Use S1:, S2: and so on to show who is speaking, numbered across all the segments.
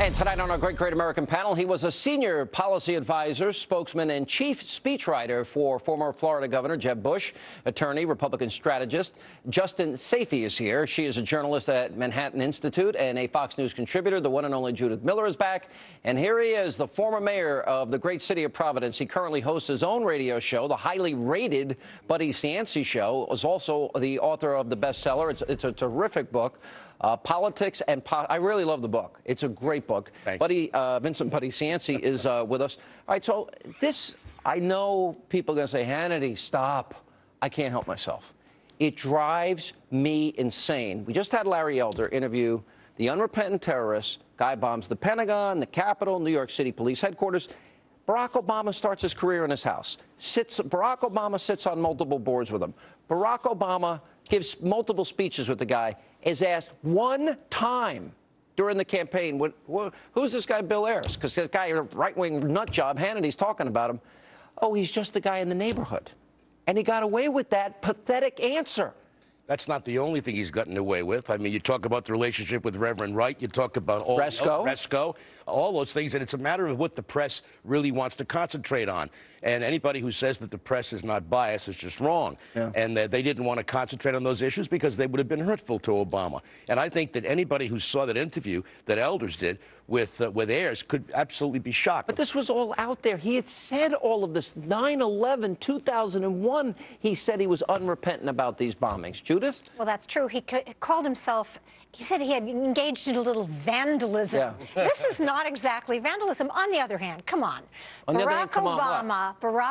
S1: And tonight on our Great American panel, he was a senior policy advisor, spokesman, and chief speechwriter for former Florida Governor Jeb Bush, attorney, Republican strategist. Justin Safey is here. She is a journalist at Manhattan Institute and a Fox News contributor. The one and only Judith Miller is back. And here he is, the former mayor of the great city of Providence. He currently hosts his own radio show, the highly rated Buddy Cianci Show. Is also the author of the bestseller. It's a terrific book. Politics and I really love the book. It's a great book. Buddy, Vincent Buddy Cianci is with us. All right, so this, I know people are going to say, Hannity, stop. I can't help myself. It drives me insane. We just had Larry Elder interview the unrepentant terrorist. Guy bombs the Pentagon, the Capitol, New York City Police Headquarters. Barack Obama starts his career in his house. Barack Obama sits on multiple boards with him. Barack Obama gives multiple speeches with the guy, is asked one time during the campaign, who's this guy Bill Ayers? Because this guy, a right-wing nut job, Hannity's talking about him. Oh, he's just the guy in the neighborhood. And he got away with that pathetic answer.
S2: That's not the only thing he's gotten away with. I mean, you talk about the relationship with Reverend Wright. You talk about Resco, all those things. And it's a matter of what the press really wants to concentrate on. And anybody who says that the press is not biased is just wrong. Yeah. And that they didn't want to concentrate on those issues because they would have been hurtful to Obama. And I think that anybody who saw that interview that Elders did with Ayers could absolutely be shocked.
S1: But this was all out there. He had said all of this. 9/11, 2001, he said he was unrepentant about these bombings. Judith?
S3: Well, that's true. He called himself, he said he had engaged in a little vandalism. Yeah. This is not exactly vandalism. On the other hand, come on. Barack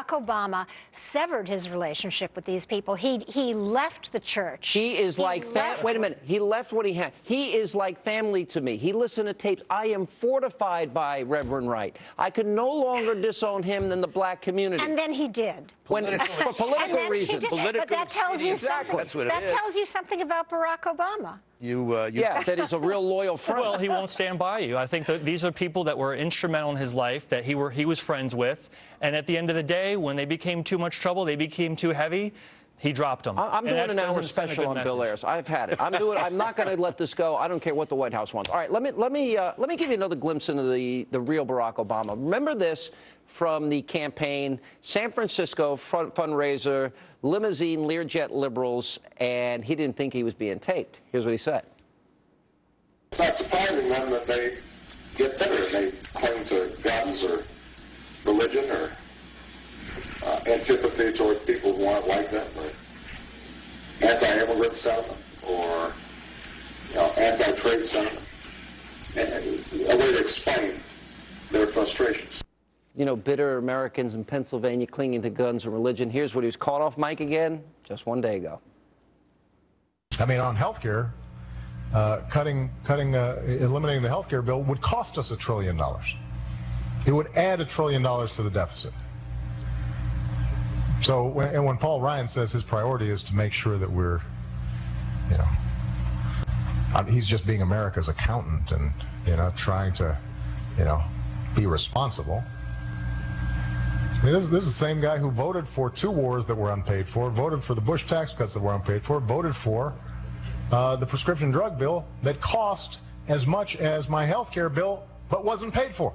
S3: Obama severed his relationship with these people. He left the church.
S1: He is like, wait a minute, he left what he had. He is like family to me. He listened to tapes. I am fortified by Reverend Wright. I could no longer disown him than the black community.
S3: And then he did.
S1: For political reasons.
S3: But that tells you something. That tells you something about Barack Obama.
S1: Yeah, that is a real loyal friend.
S4: Well, he won't stand by you. I think that these are people that were instrumental in his life, that he was friends with, and at the end of the day, when they became too much trouble, they became too heavy, he dropped them.
S1: I'm doing an hour special on Bill Ayers. I've had it. I'm not going to let this go. I don't care what the White House wants. All right, let me give you another glimpse into the real Barack Obama. Remember this from the campaign, San Francisco fundraiser, limousine, Learjet liberals, and he didn't think he was being taped. Here's what he said.
S5: It's not surprising then that they get better and they claim to guns or religion or antipathy towards people who aren't like them, or anti-immigrant sentiment, or anti-trade sentiment, and a way to explain their frustrations.
S1: You know, bitter Americans in Pennsylvania clinging to guns and religion. Here's what he was caught off mic again just one day ago.
S6: I mean, on health care, eliminating the health care bill would cost us $1 trillion. It would add $1 trillion to the deficit. So, when Paul Ryan says his priority is to make sure that we're, he's just being America's accountant and, trying to, be responsible. I mean, this is the same guy who voted for 2 wars that were unpaid for, voted for the Bush tax cuts that were unpaid for, voted for the prescription drug bill that cost as much as my health care bill but wasn't paid for.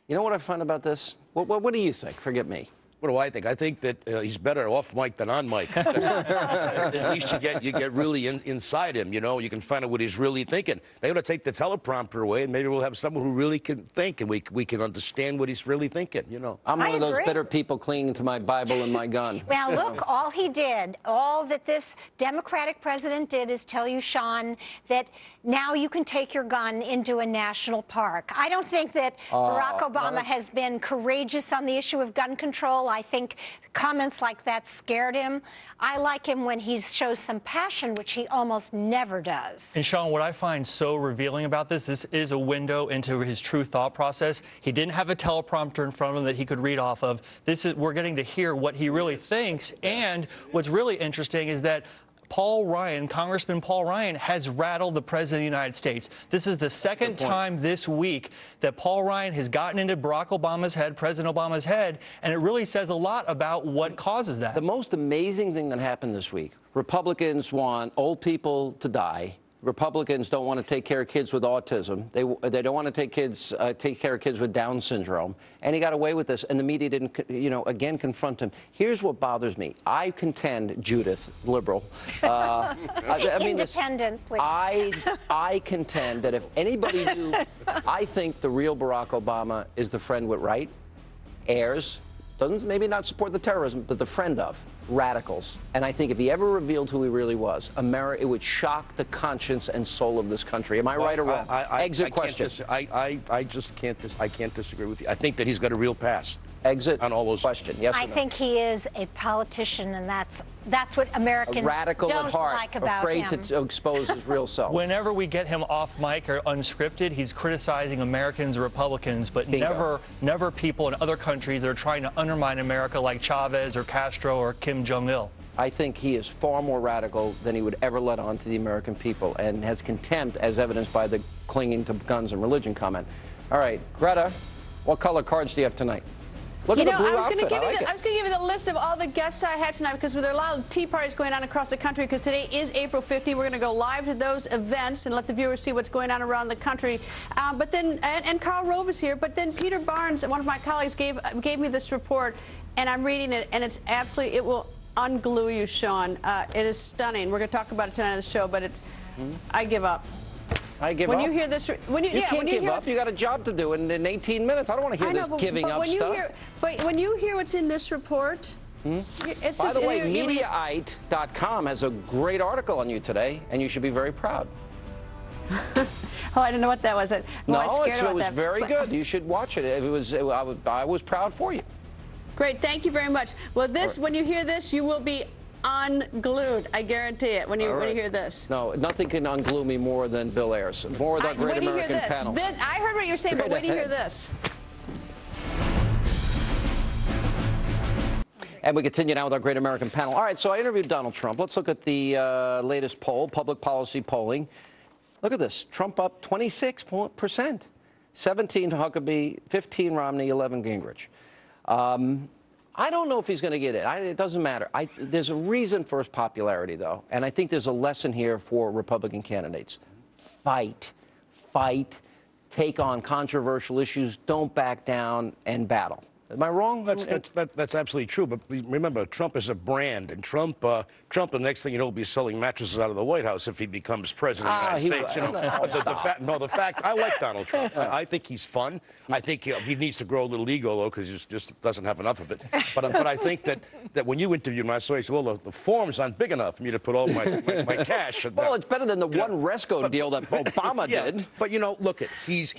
S1: You know what I find about this? What do you think? Forget me.
S2: What do I think? I think that he's better off mic than on mic. At least you get really inside him. You can find out what he's really thinking. They ought to take the teleprompter away, and maybe we'll have someone who really can think, and we can understand what he's really thinking.
S1: I'm one of those bitter people clinging to my Bible and my gun.
S3: Well, look, all he did, all that this Democratic president did is tell you, Sean, that now you can take your gun into a national park. I don't think that Barack Obama has been courageous on the issue of gun control. I think comments like that scared him. I like him when he shows some passion, which he almost never does.
S4: And Sean, what I find so revealing about this is a window into his true thought process. He didn't have a teleprompter in front of him that he could read off of. We're getting to hear what he really thinks. And what's really interesting is that Paul Ryan, Congressman Paul Ryan, has rattled the President of the United States. This is the second time this week that Paul Ryan has gotten into Barack Obama's head, President Obama's head, and it really says a lot about what causes that.
S1: The most amazing thing that happened this week, Republicans want old people to die, Republicans don't want to take care of kids with autism. They don't want to take care of kids with Down syndrome. And he got away with this, and the media didn't, again confront him. Here's what bothers me. I contend, Judith, liberal.
S3: Independent, please.
S1: I contend that if anybody knew, I think the real Barack Obama is the friend with right, heirs, doesn't maybe not support the terrorism, but the friend of radicals. And I think if he ever revealed who he really was, America, it would shock the conscience and soul of this country. Am I right or wrong? Exit question.
S2: I just can't disagree with you. I think that he's got a real pass.
S1: Exit
S2: on all those.
S1: Question. Yes or no?
S3: I think he is a politician, and that's what Americans
S1: radical
S3: don't
S1: at heart,
S3: like about
S1: afraid
S3: him.
S1: to expose his real self.
S4: Whenever we get him off mic or unscripted, he's criticizing Americans or Republicans, but never people in other countries that are trying to undermine America, like Chavez or Castro or Kim Jong-il.
S1: I think he is far more radical than he would ever let on to the American people, and has contempt, as evidenced by the clinging to guns and religion comment. All right, Greta, what color cards do you have tonight? Look at the blue outfit.
S7: I was going to give you the list of all the guests I have tonight, because there are a lot of tea parties going on across the country, because today is April 15. We're going to go live to those events and let the viewers see what's going on around the country. But then, and Karl Rove is here, but then Peter Barnes, one of my colleagues, gave me this report, and I'm reading it, and it's absolutely, it will unglue you, Sean. It is stunning. We're going to talk about it tonight on the show, but it's, I give up.
S1: I give up.
S7: When you hear this,
S1: you can't give up. You got a job to do in 18 minutes. I don't want to hear this giving up stuff.
S7: But when you hear what's in this report, it's
S1: by
S7: just,
S1: the way, Mediaite.com has a great article on you today, and you should be very proud.
S7: Oh, I don't know what that was.
S1: It was very good. You should watch it. I was proud for you.
S7: Great, thank you very much. Well, when you hear this, you will be unglued. I guarantee it. When you hear this.
S1: No, nothing can unglue me more than Bill Ayers. More than Great American Panel.
S7: I heard what you're saying, but wait till you hear this.
S1: And we continue now with our Great American Panel. All right, so I interviewed Donald Trump. Let's look at the latest poll, public policy polling. Look at this. Trump up 26%. 17 to Huckabee, 15 Romney, 11 Gingrich. I don't know if he's going to get it. It doesn't matter. There's a reason for his popularity, though, and I think there's a lesson here for Republican candidates. Fight. Take on controversial issues. Don't back down and battle. Am I wrong?
S2: That's absolutely true. But remember, Trump is a brand, and Trump, the next thing you know, will be selling mattresses out of the White House if he becomes president of the United States. The fact, I like Donald Trump. I think he's fun. I think he needs to grow a little ego, though, because he just doesn't have enough of it. But I think that when you interviewed him, I said, well, the forms aren't big enough for me to put all my cash.
S1: Well, it's better than the one Resco deal that Obama did.
S2: But look at he's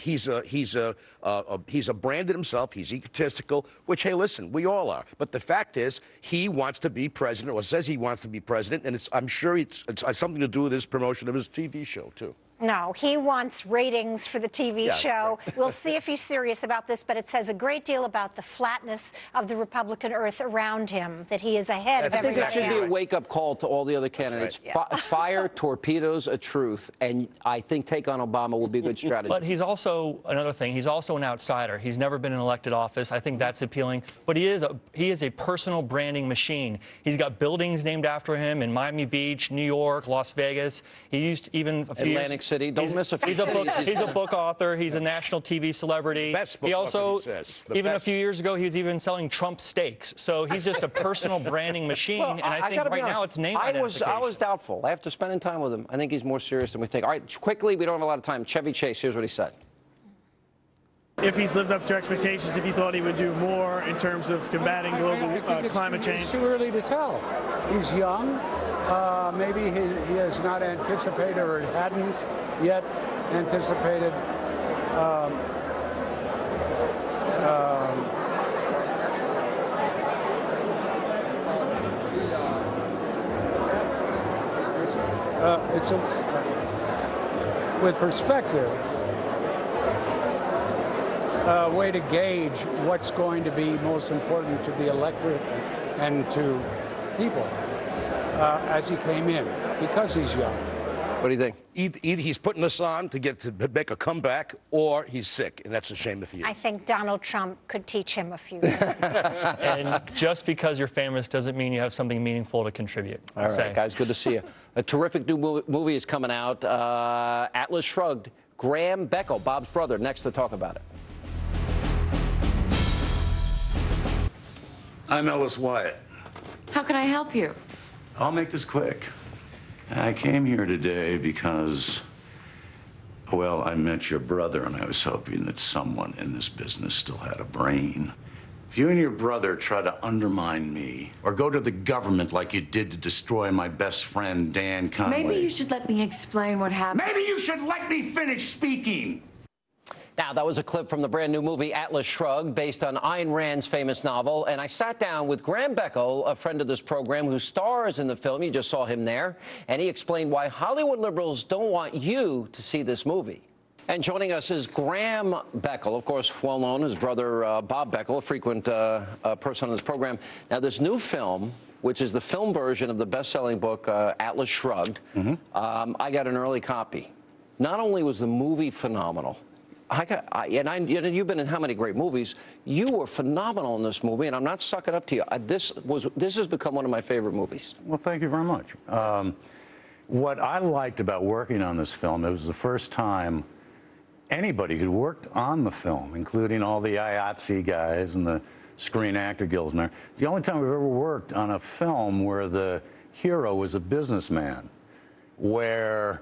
S2: a brand in himself. He's egotistical. Which, hey, listen, we all are. But the fact is, he wants to be president, or says he wants to be president, and I'm sure it's something to do with his promotion of his TV show, too.
S3: No, he wants ratings for the TV show.
S2: Right.
S3: We'll see if he's serious about this, but it says a great deal about the flatness of the Republican earth around him, that he is ahead of everybody else.
S1: I think it should be a wake-up call to all the other candidates. Right. Fire torpedoes a truth, and I think take on Obama will be a good strategy.
S4: But he's also, another thing, he's also an outsider. He's never been in elected office. I think that's appealing. But he is a personal branding machine. He's got buildings named after him in Miami Beach, New York, Las Vegas. He used even a few
S1: Atlantic City. Don't miss a few.
S4: He's a book author. He's a national TV celebrity.
S2: Best book
S4: he also,
S2: even
S4: a few years ago, he was even selling Trump steaks. So he's just a personal branding machine. Well, and I think right now it's name identification.
S1: I was doubtful. After spending time with him, I think he's more serious than we think. All right, quickly, we don't have a lot of time. Chevy Chase, here's what he said.
S8: If he's lived up to expectations, if you thought he would do more in terms of combating global climate change.
S9: It's too early to tell. He's young. Maybe he has not anticipated or hadn't yet anticipated with perspective, a way to gauge what's going to be most important to the electorate and to people as he came in, because he's young.
S1: What do you think?
S2: Either he's putting us on to make a comeback, or he's sick, and that's a shame if he is.
S3: I think Donald Trump could teach him a few things.
S4: And just because you're famous doesn't mean you have something meaningful to contribute.
S1: All right, guys, good to see you. A terrific new movie is coming out, Atlas Shrugged. Graham Beckel, Bob's brother, next to talk about it.
S10: I'm Ellis Wyatt.
S11: How can I help you?
S10: I'll make this quick. I came here today because, well, I met your brother, and I was hoping that someone in this business still had a brain. If you and your brother try to undermine me or go to the government like you did to destroy my best friend, Dan Conway...
S11: Maybe you should let me explain what happened.
S10: Maybe you should let me finish speaking!
S1: Now, that was a clip from the brand new movie Atlas Shrugged, based on Ayn Rand's famous novel. And I sat down with Graham Beckel, a friend of this program, who stars in the film. You just saw him there. And he explained why Hollywood liberals don't want you to see this movie. And joining us is Graham Beckel, of course, well known, his brother Bob Beckel, a frequent person on this program. Now, this new film, which is the film version of the best-selling book Atlas Shrugged, I got an early copy. Not only was the movie phenomenal, you've been in how many great movies? You were phenomenal in this movie, and I'm not sucking up to you. This has become one of my favorite movies.
S10: Well, thank you very much. What I liked about working on this film, it was the first time anybody who worked on the film, including all the IATSE guys and the Screen Actor Guilds, and the only time we've ever worked on a film where the hero was a businessman, where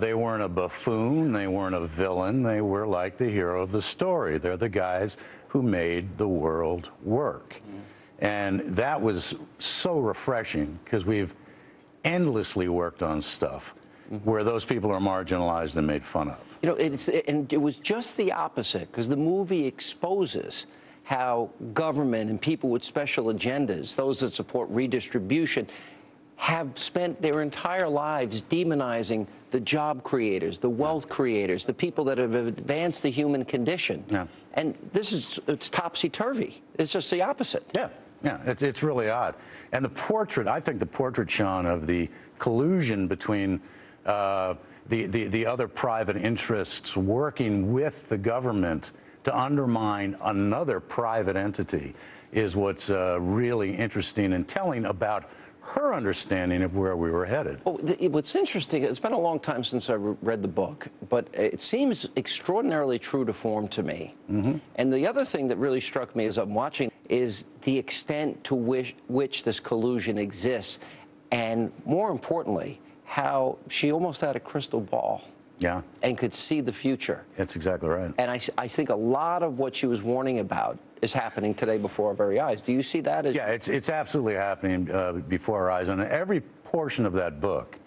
S10: they weren't a buffoon, they weren't a villain, they were like the hero of the story. They're the guys who made the world work. And that was so refreshing, because we've endlessly worked on stuff where those people are marginalized and made fun of.
S1: You know, and it was just the opposite, because the movie exposes how government and people with special agendas, those that support redistribution, have spent their entire lives demonizing the job creators, the wealth creators, the people that have advanced the human condition. Yeah. And it's topsy-turvy. It's just the opposite.
S10: Yeah, yeah, it's really odd. And the portrait, I think the portrait, Sean, of the collusion between the other private interests working with the government to undermine another private entity is what's really interesting and telling about her understanding of where we were headed.
S1: Well, what's interesting, it's been a long time since I read the book, but it seems extraordinarily true to form to me. And the other thing that really struck me as I'm watching is the extent to which this collusion exists, and more importantly, how she almost had a crystal ball.
S10: Yeah.
S1: And could see the future.
S10: That's exactly right.
S1: And I think a lot of what she was warning about is happening today before our very eyes. Do you see that?
S10: Yeah, it's absolutely happening before our eyes. And every portion of that book,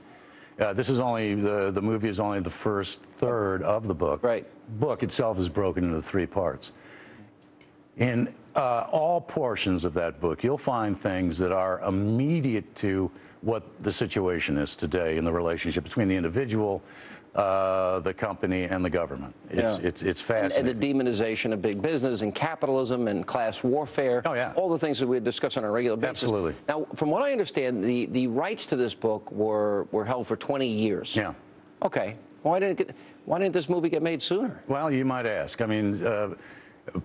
S10: this is only, the movie is only the first third of the book.
S1: Right.
S10: Book itself is broken into 3 parts. In all portions of that book, you'll find things that are immediate to what the situation is today in the relationship between the individual, the company, and the government. It's fascinating.
S1: And the demonization of big business and capitalism and class warfare.
S10: Oh, yeah.
S1: All the things that we discuss on a regular basis.
S10: Absolutely.
S1: Now, from what I understand, the rights to this book were held for 20 years.
S10: Yeah.
S1: Okay. Why didn't this movie get made sooner?
S10: Well, you might ask. I mean,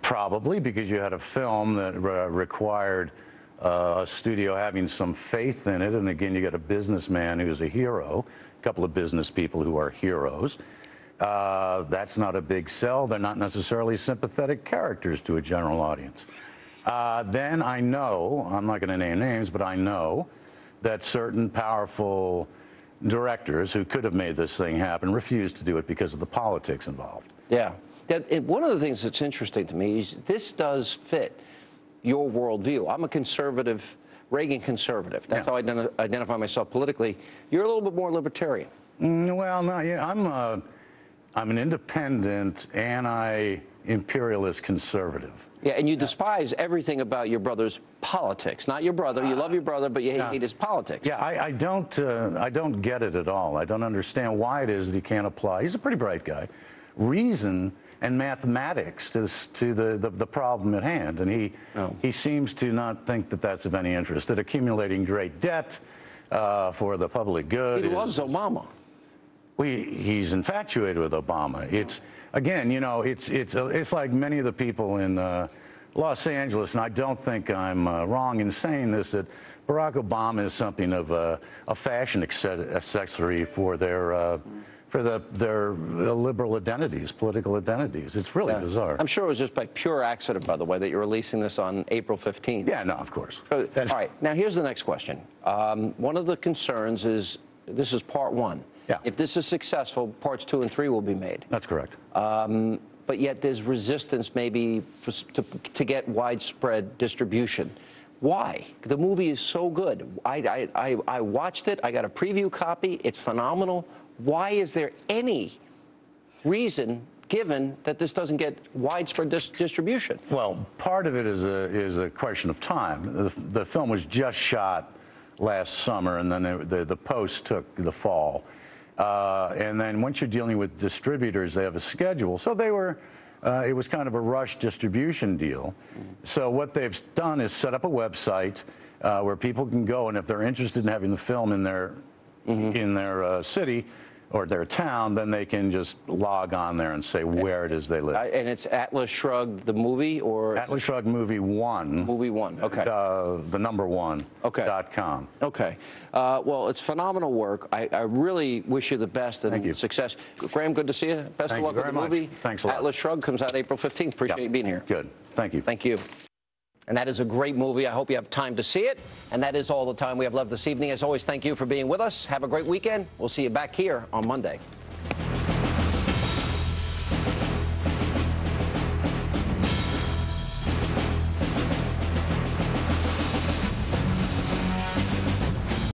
S10: probably because you had a film that required a studio having some faith in it. And again, you got a businessman who's a hero, a couple of business people who are heroes. That's not a big sell. They're not necessarily sympathetic characters to a general audience. Then I know, I'm not going to name names, but I know that certain powerful directors who could have made this thing happen refused to do it because of the politics involved.
S1: Yeah. One of the things that's interesting to me is this does fit your worldview. I'm a conservative, Reagan conservative. That's how I identify myself politically. You're a little bit more libertarian.
S10: Well, no, yeah, I'm an independent, anti-imperialist conservative.
S1: Yeah, and you despise everything about your brother's politics. Not your brother. You love your brother, but you hate his politics.
S10: Yeah, I don't get it at all. I don't understand why it is that he can't apply. He's a pretty bright guy. Reason and mathematics to the problem at hand, and he seems to not think that that's of any interest. That accumulating great debt for the public good.
S1: He loves Obama.
S10: he's infatuated with Obama. It's, again, you know, it's like many of the people in Los Angeles, and I don't think I'm wrong in saying this, that Barack Obama is something of a fashion accessory for their liberal identities, political identities. It's really bizarre.
S1: I'm sure it was just by pure accident, by the way, that you're releasing this on April 15th.
S10: Yeah, no, of course.
S1: All right, now here's the next question. One of the concerns is, this is part one.
S10: Yeah.
S1: If this is successful, parts 2 and 3 will be made.
S10: That's correct.
S1: But yet there's resistance maybe to get widespread distribution. Why? The movie is so good. I watched it. I got a preview copy. It's phenomenal. Why is there any reason given that this doesn't get widespread distribution?
S10: Well, part of it is a question of time. The film was just shot last summer, and then the post took the fall. And then once you're dealing with distributors, they have a schedule. So they were, it was kind of a rush distribution deal. So what they've done is set up a website where people can go, and if they're interested in having the film in their city or their town, then they can just log on there and say where it is they live.
S1: And it's Atlas Shrugged, the movie, or?
S10: Atlas Shrugged Movie 1.
S1: Movie 1, okay.
S10: The number 1.
S1: Okay.
S10: .com.
S1: Okay. Well, it's phenomenal work. I really wish you the best and success. Graham, good to see you. Best of luck with the movie.
S10: Thanks a lot.
S1: Atlas Shrugged comes out April 15th. Appreciate you being here.
S10: Good. Thank you.
S1: Thank you. And that is a great movie. I hope you have time to see it. And that is all the time we have left this evening. As always, thank you for being with us. Have a great weekend. We'll see you back here on Monday.